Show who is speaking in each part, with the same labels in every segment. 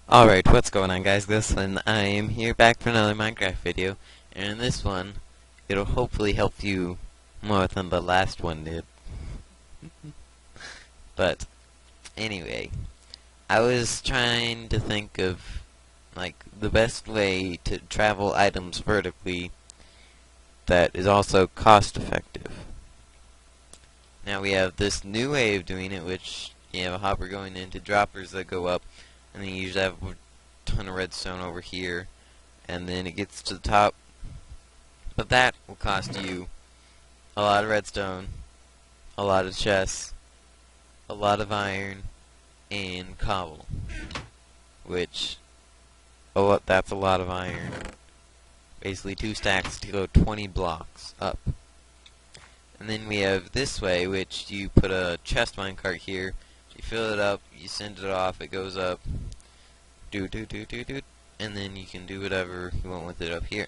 Speaker 1: Alright, what's going on guys? This one, I am here back for another Minecraft video, and in this one, it'll hopefully help you more than the last one did. But, anyway, I was trying to think of, the best way to travel items vertically that is also cost effective. Now we have this new way of doing it, which you have a hopper going into droppers that go up, and then you usually have a ton of redstone over here, and then it gets to the top, but that will cost you a lot of redstone, a lot of chests, a lot of iron, and cobble, which, that's a lot of iron. Basically 2 stacks to go 20 blocks up. And then we have this way, which you put a chest minecart here, you fill it up, you send it off, it goes up, and then you can do whatever you want with it up here.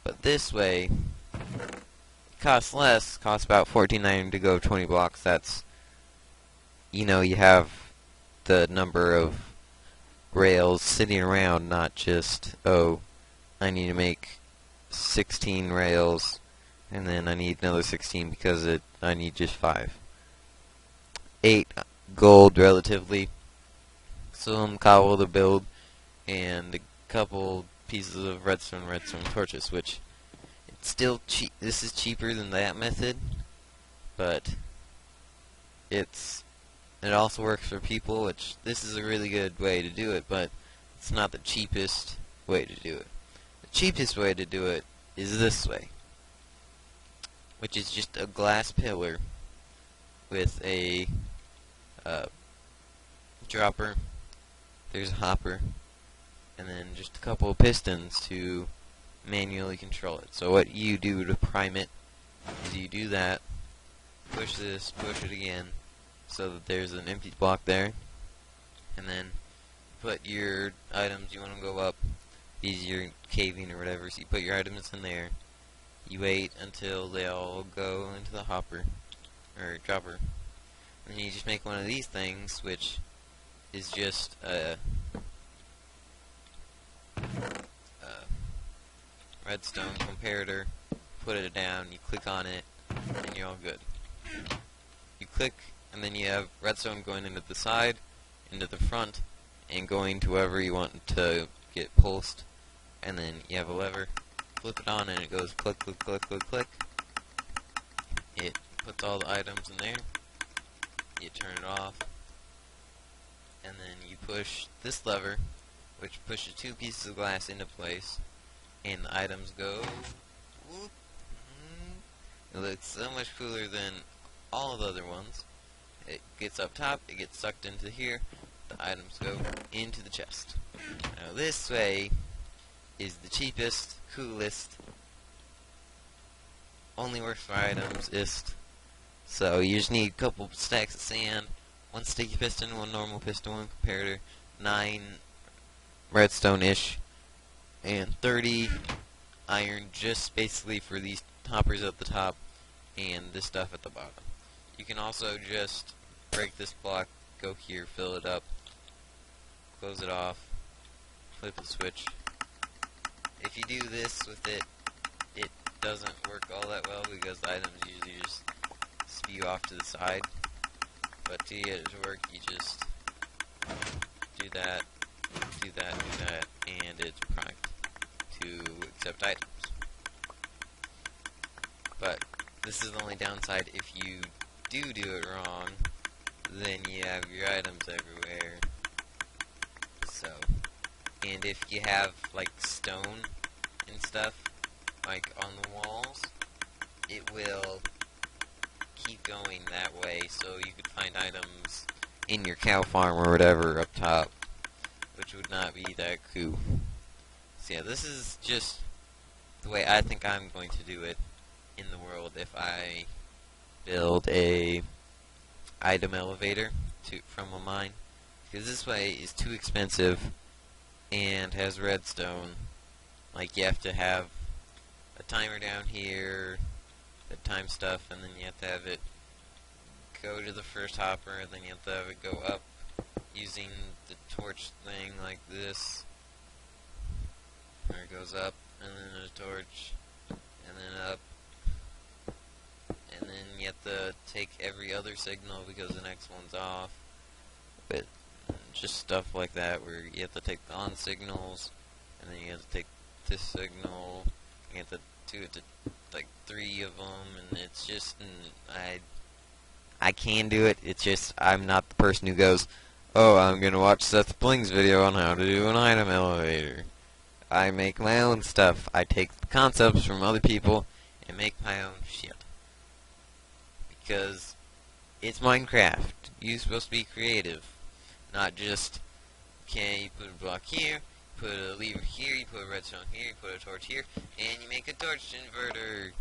Speaker 1: But this way, it costs less, costs about 14 iron to go 20 blocks. That's, you have the number of rails sitting around, not just, oh, I need to make 16 rails, and then I need another 16 because I need just 5. 8 gold, relatively. Some cobble to build, and a couple pieces of redstone torches, which it's still cheap. This is cheaper than that method, but it also works for people, which this is a really good way to do it, but it's not the cheapest way to do it. The cheapest way to do it is this way, which is just a glass pillar with a dropper. There's a hopper, and then just a couple of pistons to manually control it. So what you do to prime it is you do that, push this, push it again, so that there's an empty block there, and then put your items you want to go up. These you're caving or whatever, so you put your items in there. You wait until they all go into the hopper, or dropper, and you just make one of these things, which is just a redstone comparator. Put it down, you click on it, and you're all good. You click, and then you have redstone going into the side, into the front, and going to wherever you want to get pulsed. And then you have a lever, flip it on, and it goes click, click, click, click, click. It puts all the items in there. You turn it off, and then you push this lever, which pushes 2 pieces of glass into place, and the items go whoop. It looks so much cooler than all the other ones. It gets up top, it gets sucked into here, the items go into the chest. Now this way is the cheapest, coolest, only works for items ist. So you just need a couple stacks of sand, 1 sticky piston, 1 normal piston, 1 comparator, 9 redstone-ish, and 30 iron, just basically for these hoppers at the top and this stuff at the bottom. You can also just break this block, go here, fill it up, close it off, flip the switch. If you do this with it, it doesn't work all that well because the items usually just spew off to the side. But to get it to work, you just do that, do that, do that, and it's primed to accept items. But this is the only downside: if you do it wrong, then you have your items everywhere. So, and if you have like stone and stuff like on the walls, it will keep going that way, so you could find items in your cow farm or whatever up top, which would not be that cool. So yeah, this is just the way I think I'm going to do it in the world if I build a item elevator from a mine, because this way is too expensive and has redstone. Like, you have to have a timer down here, the time stuff, and then you have to have it go to the first hopper, and then you have to have it go up using the torch thing like this. Where it goes up, and then a torch, and then up, and then you have to take every other signal because the next one's off. But just stuff like that where you have to take the on signals, and then you have to take this signal, you have to do it to like 3 of them, and it's just, I can do it, it's just, I'm not the person who goes, oh, I'm gonna watch Seth Bling's video on how to do an item elevator. I make my own stuff. I take the concepts from other people and make my own shit. Because it's Minecraft. You're supposed to be creative. Not just, okay, you put a block here, put a lever here, you put a redstone here, you put a torch here, and you make a torch inverter.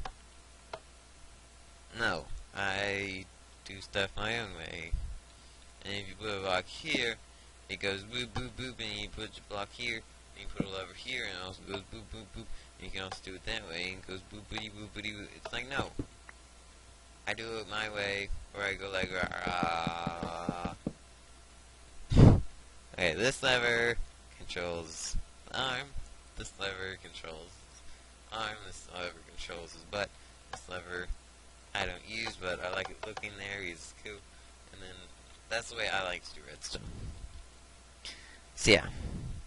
Speaker 1: No. I do stuff my own way. And if you put a block here, it goes boop boop boop, and you put your block here, and you put a lever here, and it also goes boop boop boop, and you can also do it that way, and it goes boopity boopity boop. It's like, no. I do it my way, where I go like, okay, this lever controls the arm, this lever controls the arm, this lever controls his butt, this lever I don't use, but I like it looking there, he's cool, and then that's the way I like to do redstone. So yeah,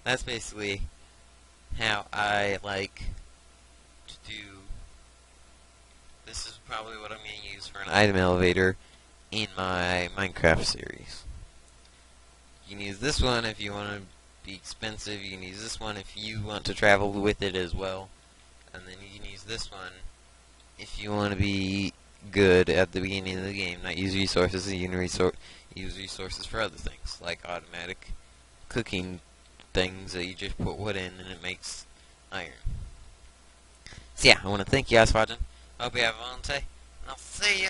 Speaker 1: that's basically how I like to do. This is probably what I'm going to use for an item elevator in my Minecraft series. You can use this one if you want to be expensive, you can use this one if you want to travel with it as well, and then you can use this one if you want to be good at the beginning of the game, not use resources, you can use resources for other things, like automatic cooking things that you just put wood in and it makes iron. So yeah, I want to thank you guys for watching. I hope you have a fun day, and I'll see you